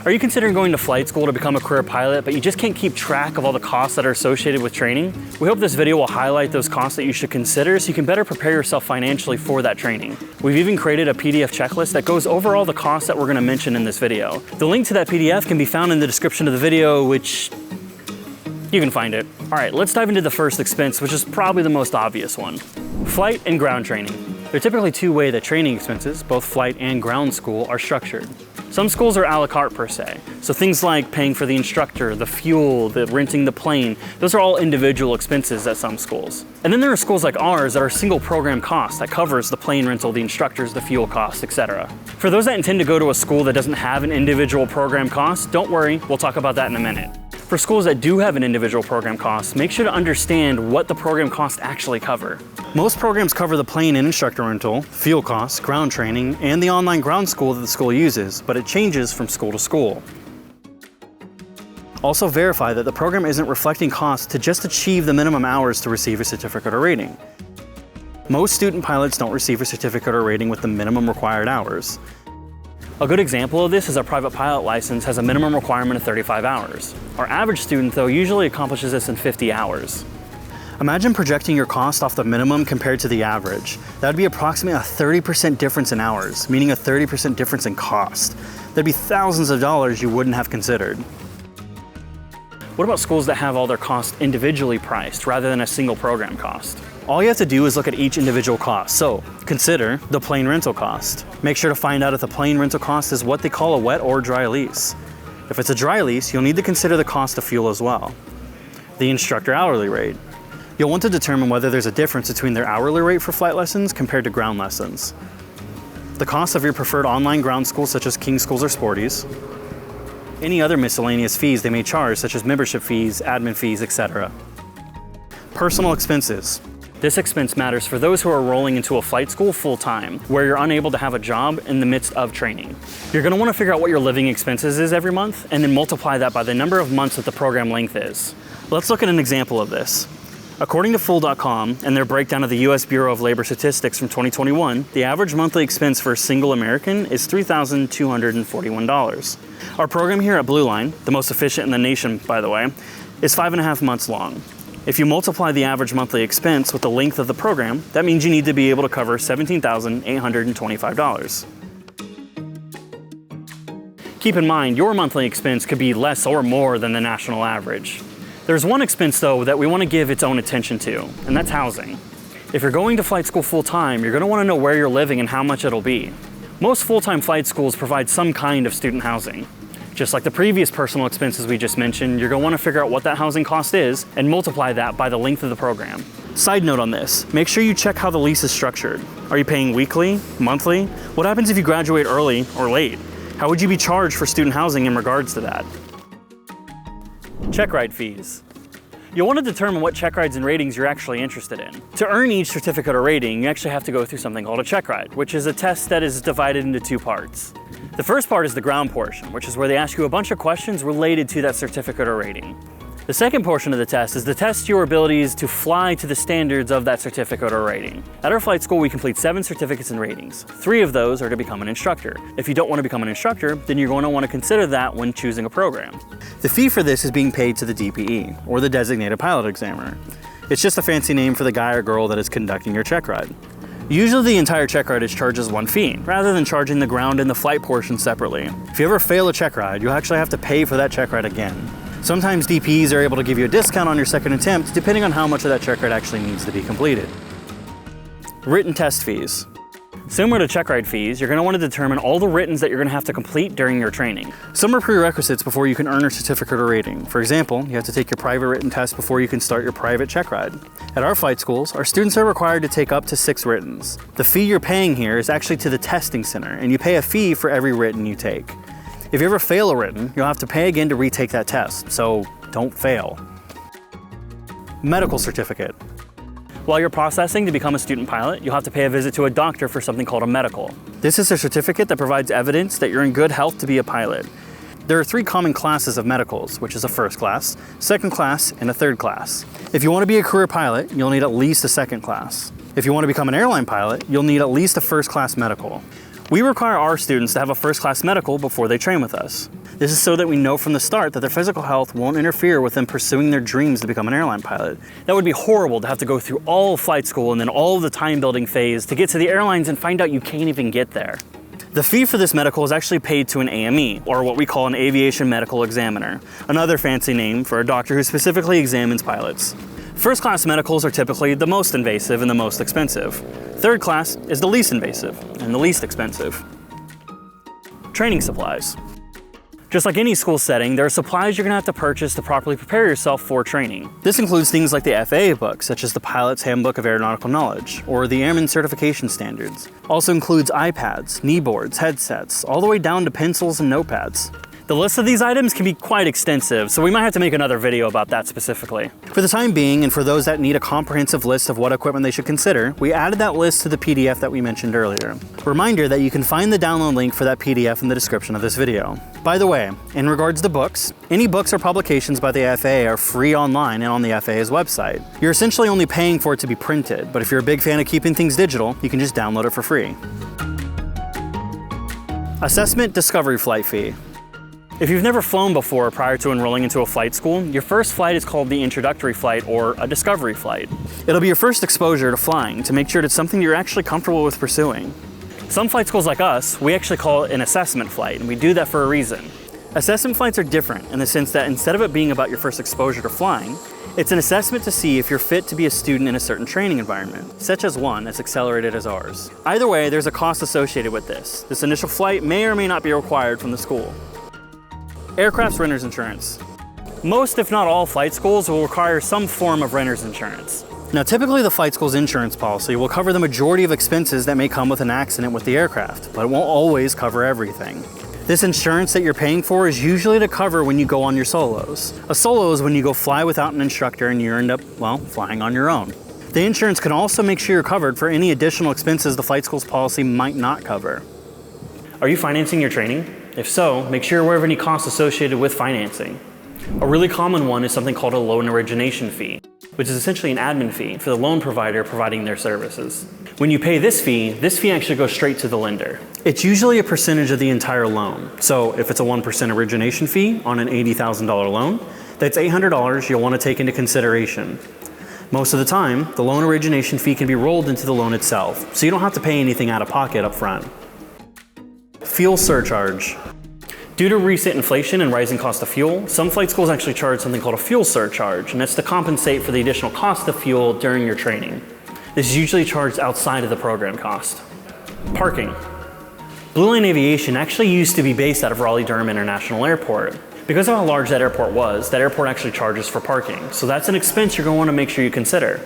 Are you considering going to flight school to become a career pilot, but you just can't keep track of all the costs that are associated with training? We hope this video will highlight those costs that you should consider so you can better prepare yourself financially for that training. We've even created a PDF checklist that goes over all the costs that we're going to mention in this video. The link to that PDF can be found in the description of the video, which you can find it. All right, let's dive into the first expense, which is probably the most obvious one. Flight and ground training. There are typically two ways that training expenses, both flight and ground school, are structured. Some schools are a la carte per se, so things like paying for the instructor, the fuel, the renting the plane, those are all individual expenses at some schools. And then there are schools like ours that are single program cost that covers the plane rental, the instructors, the fuel costs, etc. For those that intend to go to a school that doesn't have an individual program cost, don't worry, we'll talk about that in a minute. For schools that do have an individual program cost, make sure to understand what the program costs actually cover. Most programs cover the plane and instructor rental, fuel costs, ground training, and the online ground school that the school uses, but it changes from school to school. Also verify that the program isn't reflecting costs to just achieve the minimum hours to receive a certificate or rating. Most student pilots don't receive a certificate or rating with the minimum required hours. A good example of this is our private pilot license has a minimum requirement of 35 hours. Our average student, though, usually accomplishes this in 50 hours. Imagine projecting your cost off the minimum compared to the average. That would be approximately a 30% difference in hours, meaning a 30% difference in cost. That'd be thousands of dollars you wouldn't have considered. What about schools that have all their costs individually priced rather than a single program cost? All you have to do is look at each individual cost. So consider the plane rental cost. Make sure to find out if the plane rental cost is what they call a wet or dry lease. If it's a dry lease, you'll need to consider the cost of fuel as well. The instructor hourly rate. You'll want to determine whether there's a difference between their hourly rate for flight lessons compared to ground lessons. The cost of your preferred online ground school such as King Schools or Sporties. Any other miscellaneous fees they may charge such as membership fees, admin fees, etc. Personal expenses. This expense matters for those who are rolling into a flight school full-time, where you're unable to have a job in the midst of training. You're going to want to figure out what your living expenses is every month, and then multiply that by the number of months that the program length is. Let's look at an example of this. According to Full.com and their breakdown of the U.S. Bureau of Labor Statistics from 2021, the average monthly expense for a single American is $3,241. Our program here at Blue Line, the most efficient in the nation, by the way, is 5.5 months long. If you multiply the average monthly expense with the length of the program, that means you need to be able to cover $17,825. Keep in mind, your monthly expense could be less or more than the national average. There's one expense, though, that we want to give its own attention to, and that's housing. If you're going to flight school full-time, you're going to want to know where you're living and how much it'll be. Most full-time flight schools provide some kind of student housing. Just like the previous personal expenses we just mentioned, you're going to want to figure out what that housing cost is and multiply that by the length of the program. Side note on this, make sure you check how the lease is structured. Are you paying weekly, monthly? What happens if you graduate early or late? How would you be charged for student housing in regards to that? Checkride fees. You'll want to determine what check rides and ratings you're actually interested in. To earn each certificate or rating, you actually have to go through something called a check ride, which is a test that is divided into two parts. The first part is the ground portion, which is where they ask you a bunch of questions related to that certificate or rating. The second portion of the test is to test your abilities to fly to the standards of that certificate or rating. At our flight school, we complete 7 certificates and ratings. 3 of those are to become an instructor. If you don't want to become an instructor, then you're going to want to consider that when choosing a program. The fee for this is being paid to the DPE, or the Designated Pilot Examiner. It's just a fancy name for the guy or girl that is conducting your check ride. Usually the entire check ride is charged as one fee, rather than charging the ground and the flight portion separately. If you ever fail a check ride, you'll actually have to pay for that check ride again. Sometimes DPEs are able to give you a discount on your second attempt, depending on how much of that check ride actually needs to be completed. Written test fees. Similar to check ride fees, you're going to want to determine all the writtens that you're going to have to complete during your training. Some are prerequisites before you can earn a certificate or rating. For example, you have to take your private written test before you can start your private check ride. At our flight schools, our students are required to take up to 6 writtens. The fee you're paying here is actually to the testing center, and you pay a fee for every written you take. If you ever fail a written, you'll have to pay again to retake that test, so don't fail. Medical certificate. While you're processing to become a student pilot, you'll have to pay a visit to a doctor for something called a medical. This is a certificate that provides evidence that you're in good health to be a pilot. There are 3 common classes of medicals, which is a first class, second class, and a third class. If you want to be a career pilot, you'll need at least a second class. If you want to become an airline pilot, you'll need at least a first class medical. We require our students to have a first class medical before they train with us. This is so that we know from the start that their physical health won't interfere with them pursuing their dreams to become an airline pilot. That would be horrible to have to go through all of flight school and then all of the time building phase to get to the airlines and find out you can't even get there. The fee for this medical is actually paid to an AME, or what we call an Aviation Medical Examiner, another fancy name for a doctor who specifically examines pilots. First class medicals are typically the most invasive and the most expensive. Third class is the least invasive and the least expensive. Training supplies. Just like any school setting, there are supplies you're going to have to purchase to properly prepare yourself for training. This includes things like the FAA book, such as the Pilot's Handbook of Aeronautical Knowledge, or the Airman Certification Standards. Also includes iPads, knee boards, headsets, all the way down to pencils and notepads. The list of these items can be quite extensive, so we might have to make another video about that specifically. For the time being, and for those that need a comprehensive list of what equipment they should consider, we added that list to the PDF that we mentioned earlier. Reminder that you can find the download link for that PDF in the description of this video. By the way, in regards to books, any books or publications by the FAA are free online and on the FAA's website. You're essentially only paying for it to be printed, but if you're a big fan of keeping things digital, you can just download it for free. Assessment Discovery Flight Fee. If you've never flown before prior to enrolling into a flight school, your first flight is called the introductory flight or a discovery flight. It'll be your first exposure to flying to make sure it's something you're actually comfortable with pursuing. Some flight schools like us, we actually call it an assessment flight, and we do that for a reason. Assessment flights are different in the sense that instead of it being about your first exposure to flying, it's an assessment to see if you're fit to be a student in a certain training environment, such as one as accelerated as ours. Either way, there's a cost associated with this. This initial flight may or may not be required from the school. Aircraft's renter's insurance. Most, if not all, flight schools will require some form of renter's insurance. Now, typically the flight school's insurance policy will cover the majority of expenses that may come with an accident with the aircraft, but it won't always cover everything. This insurance that you're paying for is usually to cover when you go on your solos. A solo is when you go fly without an instructor and you end up, well, flying on your own. The insurance can also make sure you're covered for any additional expenses the flight school's policy might not cover. Are you financing your training? If so, make sure you're aware of any costs associated with financing. A really common one is something called a loan origination fee, which is essentially an admin fee for the loan provider providing their services. When you pay this fee actually goes straight to the lender. It's usually a percentage of the entire loan. So if it's a 1% origination fee on an $80,000 loan, that's $800 you'll want to take into consideration. Most of the time, the loan origination fee can be rolled into the loan itself, so you don't have to pay anything out of pocket up front. Fuel surcharge. Due to recent inflation and rising cost of fuel, some flight schools actually charge something called a fuel surcharge, and that's to compensate for the additional cost of fuel during your training. This is usually charged outside of the program cost. Parking. Blue Line Aviation actually used to be based out of Raleigh-Durham International Airport. Because of how large that airport actually charges for parking, so that's an expense you're going to want to make sure you consider.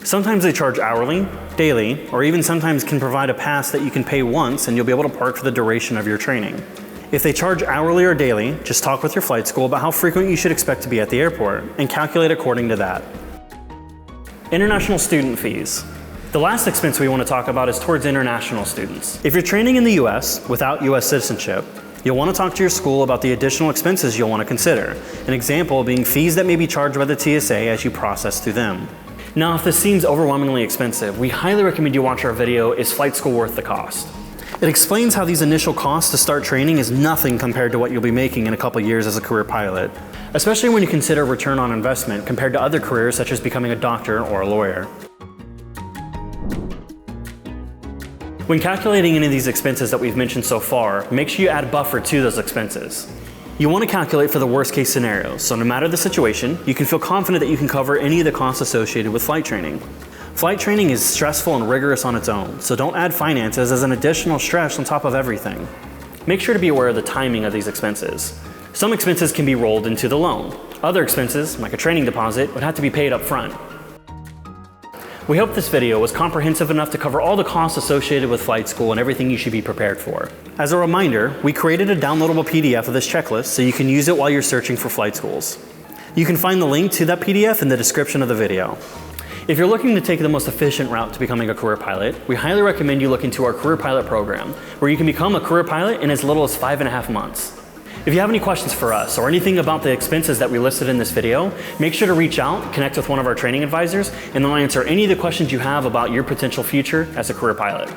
Sometimes they charge hourly, daily, or even sometimes can provide a pass that you can pay once and you'll be able to park for the duration of your training. If they charge hourly or daily, just talk with your flight school about how frequent you should expect to be at the airport and calculate according to that. International student fees. The last expense we want to talk about is towards international students. If you're training in the US without US citizenship, you'll want to talk to your school about the additional expenses you'll want to consider. An example being fees that may be charged by the TSA as you process through them. Now, if this seems overwhelmingly expensive, we highly recommend you watch our video, Is Flight School Worth the Cost? It explains how these initial costs to start training is nothing compared to what you'll be making in a couple years as a career pilot, especially when you consider return on investment compared to other careers such as becoming a doctor or a lawyer. When calculating any of these expenses that we've mentioned so far, make sure you add a buffer to those expenses. You want to calculate for the worst case scenario, so no matter the situation, you can feel confident that you can cover any of the costs associated with flight training. Flight training is stressful and rigorous on its own, so don't add finances as an additional stress on top of everything. Make sure to be aware of the timing of these expenses. Some expenses can be rolled into the loan. Other expenses, like a training deposit, would have to be paid up front. We hope this video was comprehensive enough to cover all the costs associated with flight school and everything you should be prepared for. As a reminder, we created a downloadable PDF of this checklist so you can use it while you're searching for flight schools. You can find the link to that PDF in the description of the video. If you're looking to take the most efficient route to becoming a career pilot, we highly recommend you look into our career pilot program, where you can become a career pilot in as little as 5.5 months. If you have any questions for us or anything about the expenses that we listed in this video, make sure to reach out, connect with one of our training advisors, and they'll answer any of the questions you have about your potential future as a career pilot.